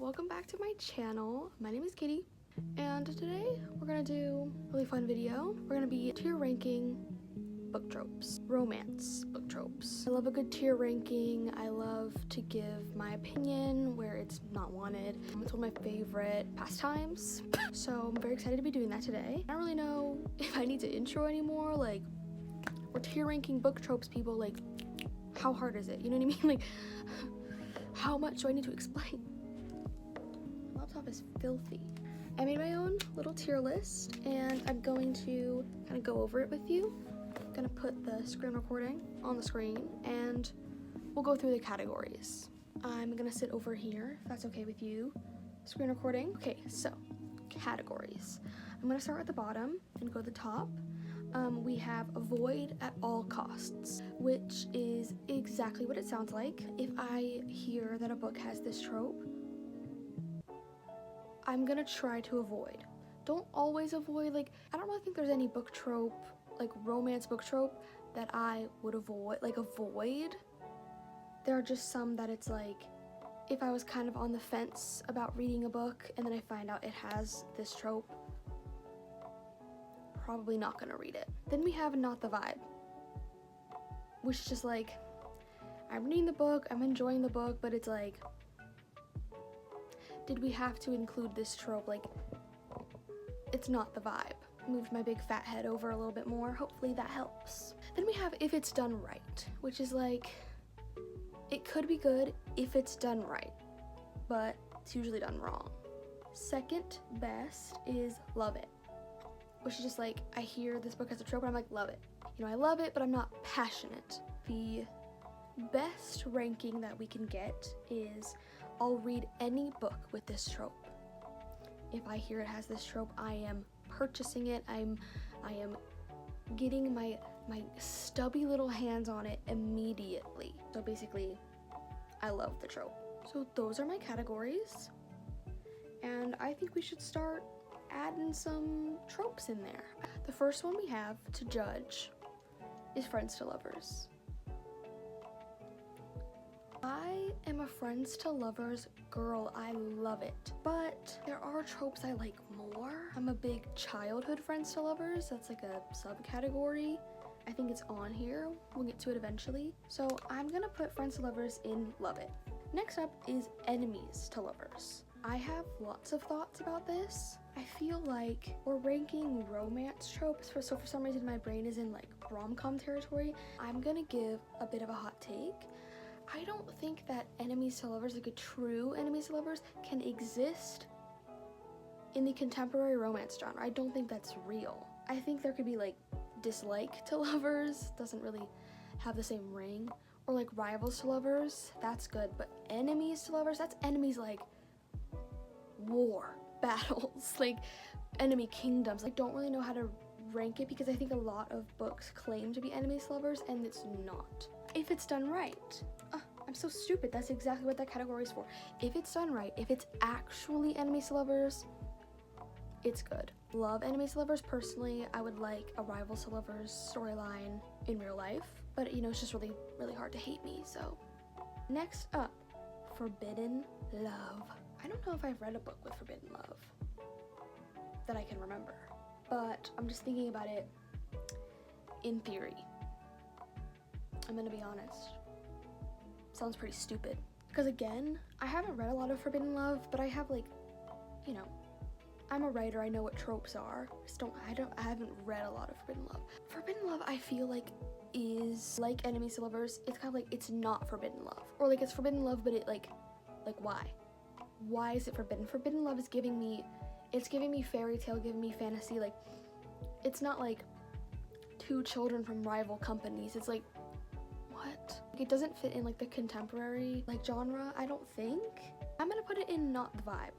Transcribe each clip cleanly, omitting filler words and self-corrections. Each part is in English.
welcome back to my channel. My name is Kitty, and today we're gonna do a really fun video. We're gonna be tier ranking book tropes, romance book tropes. I love a good tier ranking. I love to give my opinion where it's not wanted. It's one of my favorite pastimes, so I'm very excited to be doing that today. I don't really know if I need to intro anymore. Like, we're tier ranking book tropes, people. Like, how hard is it? You know what I mean? Like, how much do I need to explain? My laptop is filthy. I made my own little tier list, and I'm going to kind of go over it with you. I'm gonna put the screen recording on the screen, and we'll go through the categories. I'm gonna sit over here, if that's okay with you. Screen recording. Okay, so categories. I'm gonna start at the bottom and go to the top. We have avoid at all costs, which is exactly what it sounds like. If I hear that a book has this trope, I'm gonna try to avoid. Don't always avoid. Like, I don't really think there's any book trope, like romance book trope, that I would avoid. There are just some that it's like, if I was kind of on the fence about reading a book and then I find out it has this trope, probably not gonna read it. Then we have not the vibe, which is just like, I'm reading the book, I'm enjoying the book, but it's like, did we have to include this trope? Like, it's not the vibe. Moved my big fat head over a little bit more. Hopefully that helps. Then we have if it's done right, which is like, it could be good if it's done right, but it's usually done wrong. Second best is love it, which is just like, I hear this book has a trope and I'm like, love it. You know, I love it, but I'm not passionate. The best ranking that we can get is, I'll read any book with this trope. If I hear it has this trope, I am purchasing it. I am getting my stubby little hands on it immediately. So basically, I love the trope. So those are my categories, and I think we should start adding some tropes in there. The first one we have to judge is friends to lovers. I am a friends to lovers girl. I love it. But there are tropes I like more. I'm a big childhood friends to lovers. That's like a subcategory. I think it's on here. We'll get to it eventually. So I'm gonna put friends to lovers in love it. Next up is enemies to lovers. I have lots of thoughts about this. I feel like we're ranking romance tropes, so for some reason my brain is in like rom-com territory. I'm gonna give a bit of a hot take. I don't think that enemies to lovers, like a true enemies to lovers, can exist in the contemporary romance genre. I don't think that's real. I think there could be like dislike to lovers, doesn't really have the same ring, or like rivals to lovers, that's good, but enemies to lovers, that's enemies like war, battles, like enemy kingdoms. I don't really know how to rank it because I think a lot of books claim to be enemies to lovers and it's not. If it's done right, I'm so stupid, that's exactly what that category is for. If it's done right, if it's actually enemies to lovers, it's good. Love enemies to lovers. Personally, I would like a rivals to lovers storyline in real life, but you know, it's just really, really hard to hate me, so. Next up, forbidden love. I don't know if I've read a book with forbidden love that I can remember, but I'm just thinking about it in theory. I'm gonna be honest. Sounds pretty stupid. Because again, I haven't read a lot of forbidden love, but I have like, you know, I'm a writer, I know what tropes are. I haven't read a lot of forbidden love. Forbidden love, I feel like, is like enemies to lovers. It's kind of like, it's not forbidden love. Or like, it's forbidden love, but it like why? Why is it forbidden? Forbidden love is giving me fairy tale, giving me fantasy. Like, it's not like two children from rival companies. It's like, what? Like, it doesn't fit in like the contemporary like genre, I don't think. I'm gonna put it in not the vibe,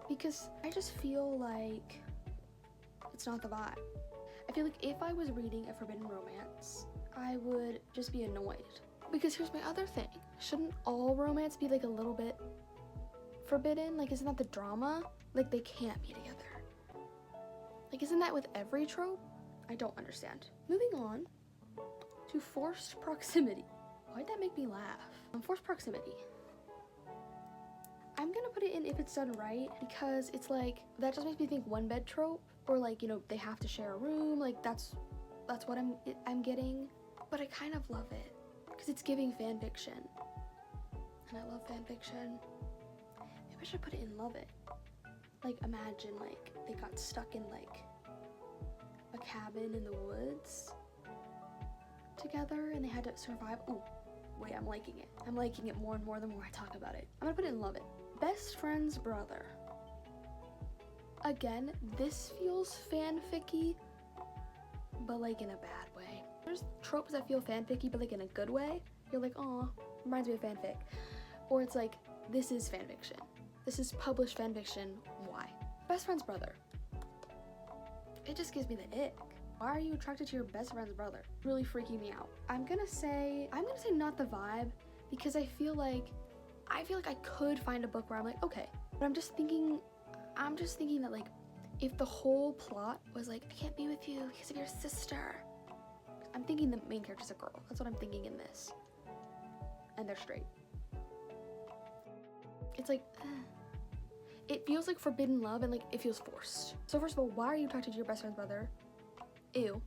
because I just feel like it's not the vibe. I feel like if I was reading a forbidden romance, I would just be annoyed. Because here's my other thing. Shouldn't all romance be like a little bit forbidden? Like, isn't that the drama? Like, they can't be together. Like, isn't that with every trope? I don't understand. Moving on to forced proximity. Why'd that make me laugh? Forced proximity. I'm gonna put it in if it's done right, because it's like, that just makes me think one bed trope, or like, you know, they have to share a room, like that's what I'm getting. But I kind of love it, because it's giving fan fiction. And I love fan fiction. Maybe I should put it in love it. Like, imagine, like, they got stuck in, like, a cabin in the woods together, and they had to survive. Ooh, wait, I'm liking it. I'm liking it more and more the more I talk about it. I'm gonna put it in love it. Best friend's brother. Again, this feels fanficky, but like in a bad way. There's tropes that feel fanficky, but like in a good way. You're like, aw, reminds me of fanfic. Or it's like, this is fanfiction. This is published fanfiction. Why? Best friend's brother. It just gives me the ick. Why are you attracted to your best friend's brother? Really freaking me out. I'm gonna say not the vibe, because I feel like I could find a book where I'm like, okay, but I'm just thinking that like, if the whole plot was like, I can't be with you because of your sister. I'm thinking the main character's a girl. That's what I'm thinking in this. And they're straight. It's like, it feels like forbidden love, and like it feels forced. So first of all, why are you attracted to your best friend's brother? Ew.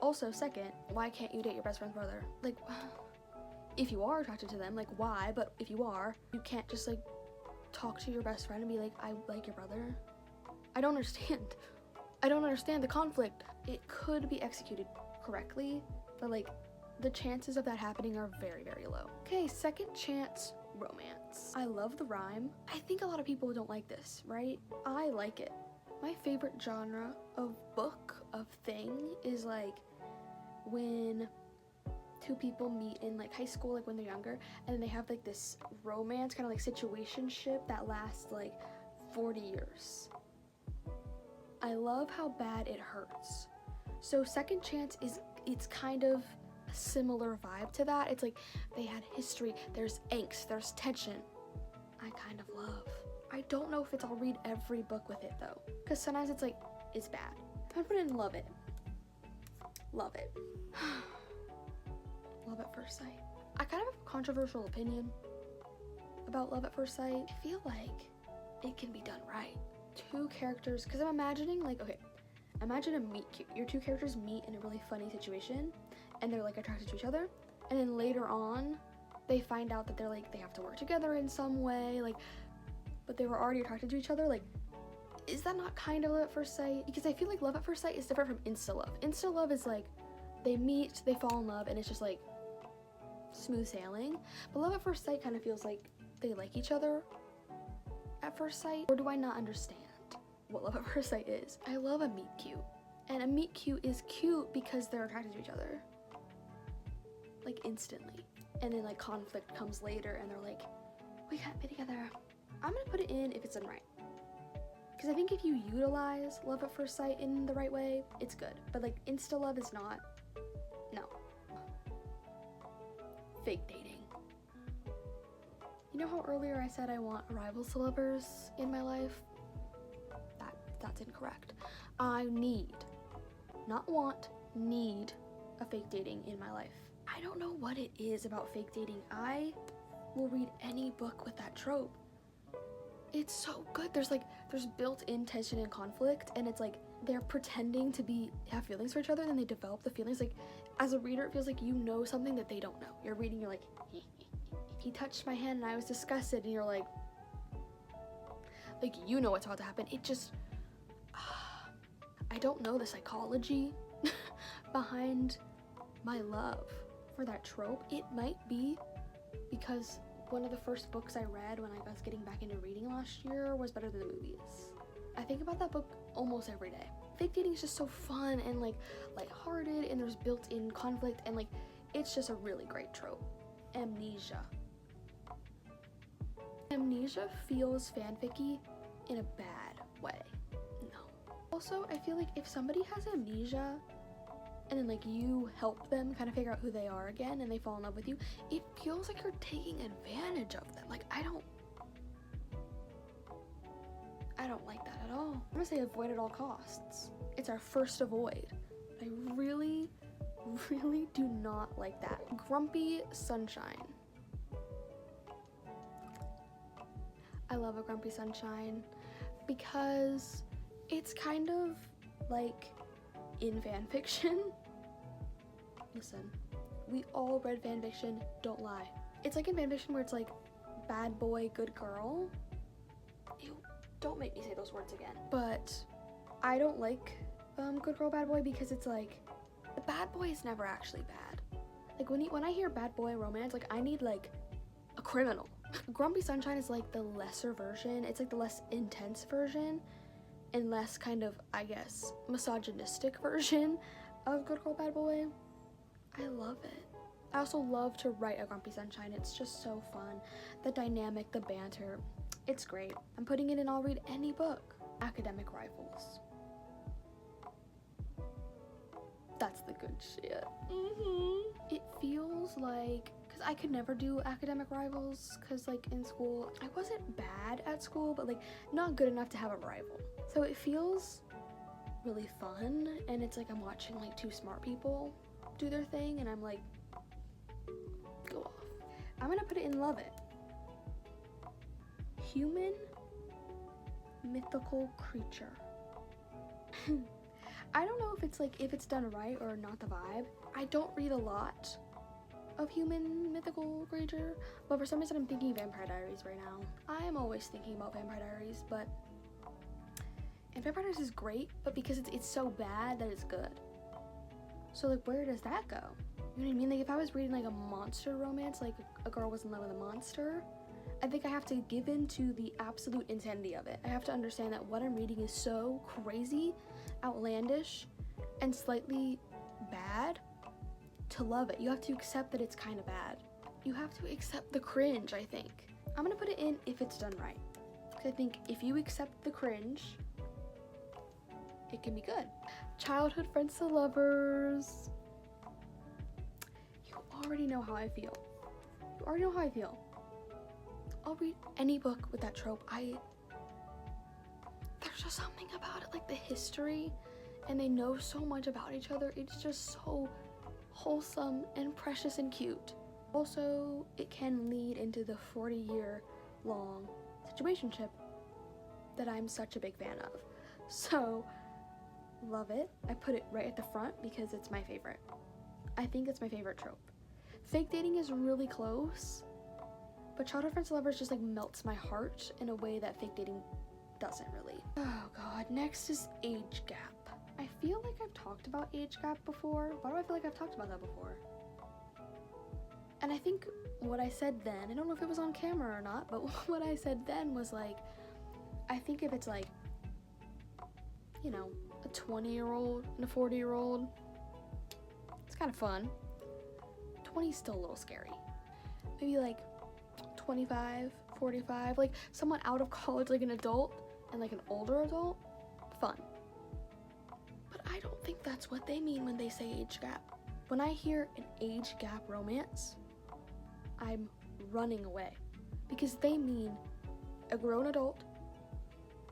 Also, second, why can't you date your best friend's brother? Like, if you are attracted to them, like why? But if you are, you can't just like talk to your best friend and be like, I like your brother. I don't understand. I don't understand the conflict. It could be executed correctly, but like the chances of that happening are very, very low. Okay, second chance romance. I love the rhyme. I think a lot of people don't like this, right? I like it. My favorite genre of book, of thing, is like when two people meet in like high school, like when they're younger, and then they have like this romance, kind of like situationship that lasts like 40 years. I love how bad it hurts. So second chance it's kind of a similar vibe to that. It's like they had history, there's angst, there's tension. I kind of love. I don't know if I'll read every book with it though, because sometimes it's like, it's bad. I'm gonna put it in love it. Love it. Love at first sight. I kind of have a controversial opinion about love at first sight. I feel like it can be done right. Two characters, because I'm imagining like, okay, imagine a meet cute. Your two characters meet in a really funny situation, and they're like attracted to each other, and then later on, they find out that they're like, they have to work together in some way, like, but they were already attracted to each other. Like, is that not kind of love at first sight? Because I feel like love at first sight is different from insta love. Insta love is like, they meet, they fall in love, and it's just like smooth sailing. But love at first sight kind of feels like they like each other at first sight. Or do I not understand what love at first sight is? I love a meet cute, and a meet cute is cute because they're attracted to each other like instantly, and then like conflict comes later and they're like, we can't be together. I'm gonna put it in if it's done right, because I think if you utilize love at first sight in the right way, it's good. But like insta love is not. No. Fake dating. You know how earlier I said I want rivals to lovers in my life? That's incorrect. I need, not want, need a fake dating in my life. I don't know what it is about fake dating. I will read any book with that trope. It's so good. There's built-in tension and conflict, and it's like they're pretending to have feelings for each other, and then they develop the feelings. Like, as a reader, it feels like you know something that they don't know. You're reading, you're like, he touched my hand and I was disgusted, and you're like you know what's about to happen. It just, I don't know the psychology behind my love for that trope. It might be because one of the first books I read when I was getting back into reading last year was better than the movies. I think about that book almost every day. Fake dating is just so fun and like lighthearted, and there's built-in conflict, and like it's just a really great trope. Amnesia. Amnesia feels fanficky in a bad way. No. Also, I feel like if somebody has amnesia and then like you help them kind of figure out who they are again and they fall in love with you, it feels like you're taking advantage of them. Like, I don't like that at all. I'm gonna say avoid at all costs. It's our first avoid. I really, really do not like that. Grumpy sunshine. I love A Grumpy Sunshine because it's kind of like in fan fiction. Listen, we all read fan fiction, don't lie. It's like in fan fiction where it's like bad boy, good girl. Ew, don't make me say those words again. But I don't like good girl, bad boy because it's like the bad boy is never actually bad. Like when I hear bad boy romance, like I need like a criminal. Grumpy Sunshine is like the lesser version. It's like the less intense version and less kind of, I guess, misogynistic version of good girl, bad boy. I love it. I also love to write A Grumpy Sunshine. It's just so fun. The dynamic, the banter, it's great. I'm putting it in I'll read any book. Academic Rivals. That's the good shit. It feels like, because I could never do Academic Rivals, because like in school, I wasn't bad at school, but like not good enough to have a rival. So it feels really fun, and it's like I'm watching like two smart people do their thing, and I'm like, go off. I'm gonna put it in Love It. Human mythical creature. I don't know if it's done right or not the vibe. I don't read a lot of human mythical creature, but for some reason I'm thinking Vampire Diaries right now. I am always thinking about Vampire Diaries, and Vampire Diaries is great, but because it's so bad that it's good. So like, where does that go? You know what I mean? Like if I was reading like a monster romance, like a girl was in love with a monster, I think I have to give in to the absolute insanity of it. I have to understand that what I'm reading is so crazy, outlandish, and slightly bad to love it. You have to accept that it's kind of bad. You have to accept the cringe, I think. I'm gonna put it in if it's done right. Because I think if you accept the cringe, it can be good. Childhood Friends to Lovers. You already know how I feel. You already know how I feel. I'll read any book with that trope. There's just something about it, like the history, and they know so much about each other. It's just so wholesome and precious and cute. Also, it can lead into the 40-year-long situationship that I'm such a big fan of. So, love it. I put it right at the front because it's my favorite. I think it's my favorite trope. Fake dating is really close, but Childhood Friends to Lovers just like melts my heart in a way that fake dating doesn't really. Oh god, next is age gap. I feel like I've talked about age gap before. Why do I feel like I've talked about that before? And I think what I said then, I don't know if it was on camera or not, but what I said then was like, I think if it's like, you know, a 20-year-old and a 40-year-old, it's kind of fun. 20 is still a little scary. Maybe like 25, 45, like someone out of college, like an adult, and like an older adult, fun. But I don't think that's what they mean when they say age gap. When I hear an age gap romance, I'm running away because they mean a grown adult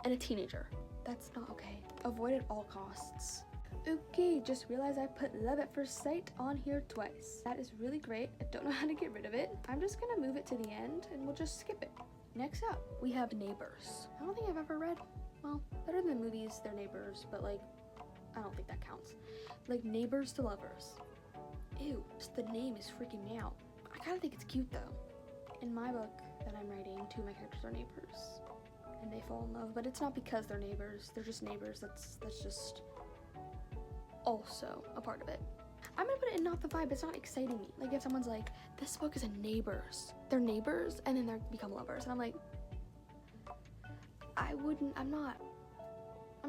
and a teenager. That's not okay. Avoid at all costs. Okay, just realized I put Love at First Sight on here twice. That is really great. I don't know how to get rid of it. I'm just gonna move it to the end and we'll just skip it. Next up, we have Neighbors. I don't think I've ever read, well, better than the movies, they're neighbors, but like, I don't think that counts. Like Neighbors to Lovers. Ew, just the name is freaking me out. I kinda think it's cute though. In my book that I'm writing, two of my characters are neighbors and they fall in love, but it's not because they're neighbors, they're just neighbors. That's just also a part of it. I'm gonna put it in not the vibe. It's not exciting me. Like if someone's like, this book is a neighbors. They're neighbors and then they become lovers. And I'm like, I'm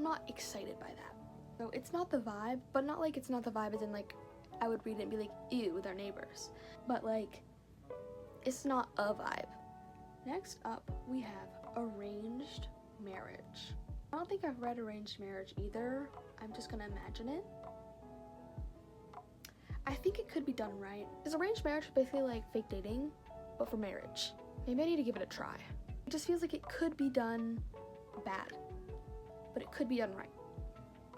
not excited by that. So it's not the vibe, but not like it's not the vibe as in like, I would read it and be like, ew, they're neighbors. But like, it's not a vibe. Next up, we have Arranged Marriage. I don't think I've read Arranged Marriage either. I'm just gonna imagine it. I think it could be done right. Is arranged marriage basically like fake dating, but for marriage? Maybe I need to give it a try. It just feels like it could be done bad, but it could be done right.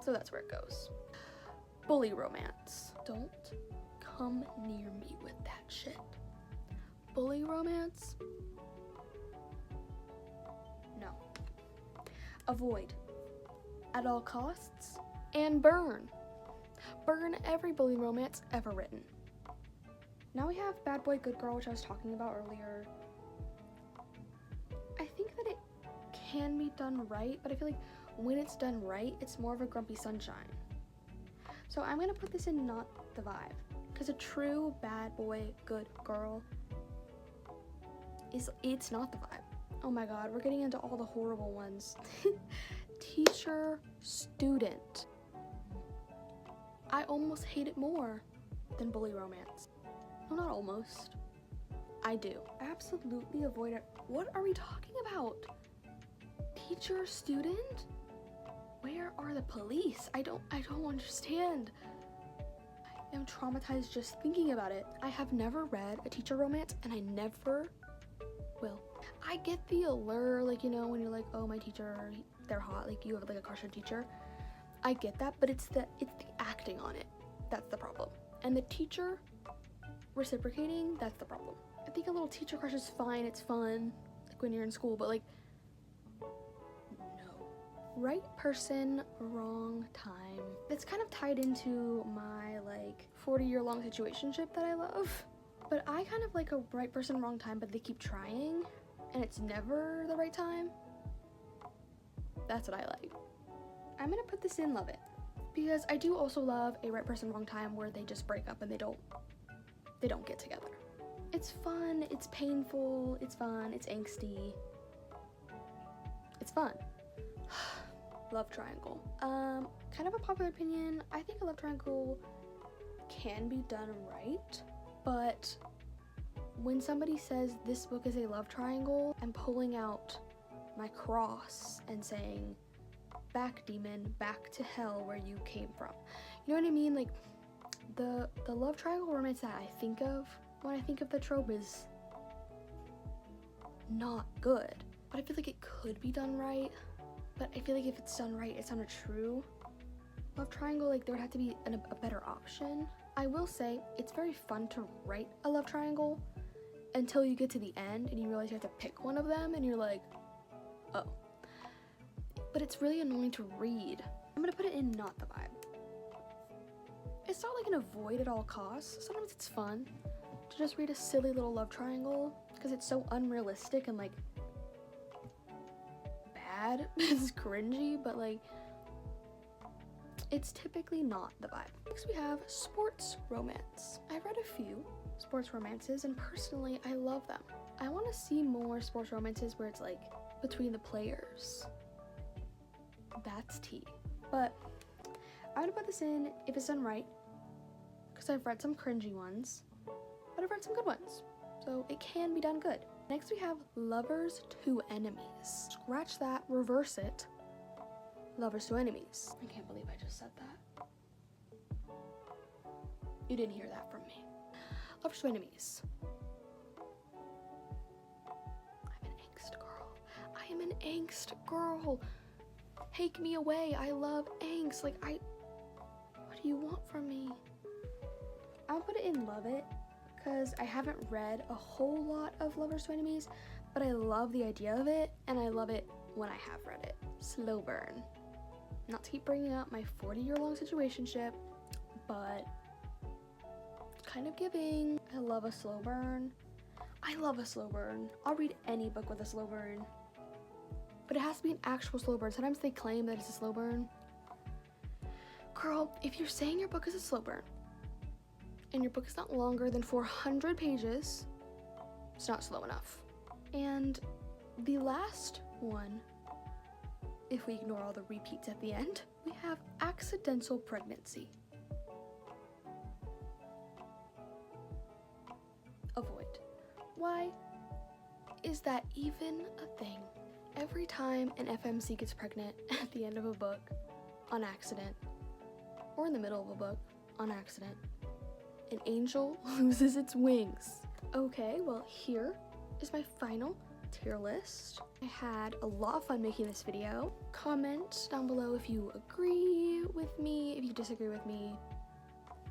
So that's where it goes. Bully romance. Don't come near me with that shit. Bully romance? avoid at all costs, and burn. Burn every bully romance ever written. Now we have bad boy, good girl, which I was talking about earlier. I think that it can be done right, but I feel like when it's done right, it's more of a grumpy sunshine. So I'm gonna put this in not the vibe, because a true bad boy, good girl it's not the vibe. Oh my god, we're getting into all the horrible ones. Teacher, student. I almost hate it more than bully romance. No, not almost. I do. I absolutely avoid it. What are we talking about? Teacher, student? Where are the police? I don't understand. I am traumatized just thinking about it. I have never read a teacher romance, and I never will. I get the allure, like, you know, when you're like, oh, my teacher, they're hot, like you have like a crush on teacher. I get that, but it's the acting on it that's the problem. And the teacher reciprocating, that's the problem. I think a little teacher crush is fine, it's fun, like when you're in school, but like, no. Right person, wrong time. It's kind of tied into my like 40-year-long situationship that I love. But I kind of like a right person, wrong time, but they keep trying, and it's never the right time. That's what I like. I'm gonna put this in love it, because I do also love a right person, wrong time where they just break up and they don't get together. It's fun, it's painful, it's fun, it's angsty. It's fun. Love triangle. Kind of a popular opinion. I think a love triangle can be done right. But when somebody says this book is a love triangle, I'm pulling out my cross and saying, back demon, back to hell where you came from. You know what I mean? Like, the love triangle romance that I think of when I think of the trope is not good. But I feel like it could be done right. But I feel like if it's done right, it's not a true love triangle. Like, there would have to be a better option. I will say, it's very fun to write a love triangle until you get to the end and you realize you have to pick one of them and you're like, oh. But it's really annoying to read. I'm gonna put it in not the vibe. It's not like an avoid at all costs. Sometimes it's fun to just read a silly little love triangle because it's so unrealistic and like bad. It's cringy, but like, it's typically not the vibe. Next we have sports romance. I've read a few sports romances and personally I love them. I want to see more sports romances where it's like between the players. That's tea. But I'm gonna put this in if it's done right, because I've read some cringy ones, but I've read some good ones. So it can be done good. Next we have lovers to enemies. Scratch that, reverse it. Lovers to enemies. I can't believe I just said that. You didn't hear that from me. Lovers to enemies. I'm an angst girl. I am an angst girl. Take me away. I love angst. Like, what do you want from me? I'll put it in love it, because I haven't read a whole lot of lovers to enemies, but I love the idea of it, and I love it when I have read it. Slow burn. Not to keep bringing up my 40-year-long situationship, but kind of giving. I love a slow burn. I love a slow burn. I'll read any book with a slow burn. But it has to be an actual slow burn. Sometimes they claim that it's a slow burn. Girl, if you're saying your book is a slow burn, and your book is not longer than 400 pages, it's not slow enough. And the last one, if we ignore all the repeats at the end, we have accidental pregnancy. Avoid. Why is that even a thing? Every time an FMC gets pregnant at the end of a book on accident, or in the middle of a book on accident, an angel loses its wings. Okay, well, here is my final tier list. I had a lot of fun making this video. Comment down below if you agree with me, if you disagree with me,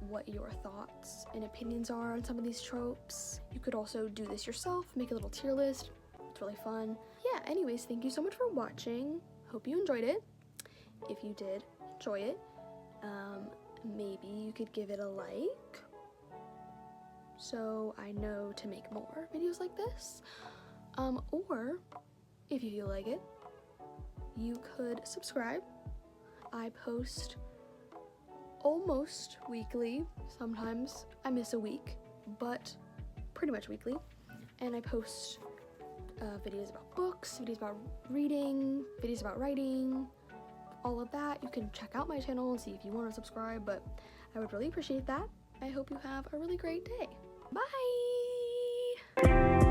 what your thoughts and opinions are on some of these tropes. You could also do this yourself, make a little tier list. It's really fun. Yeah, anyways, thank you so much for watching. hope you enjoyed it. If you did enjoy it, maybe you could give it a like so I know to make more videos like this. Or if you feel like it, you could subscribe. I post almost weekly. Sometimes I miss a week, but pretty much weekly. And I post videos about books, videos about reading, videos about writing, all of that. You can check out my channel and see if you want to subscribe, but I would really appreciate that. I hope you have a really great day. Bye!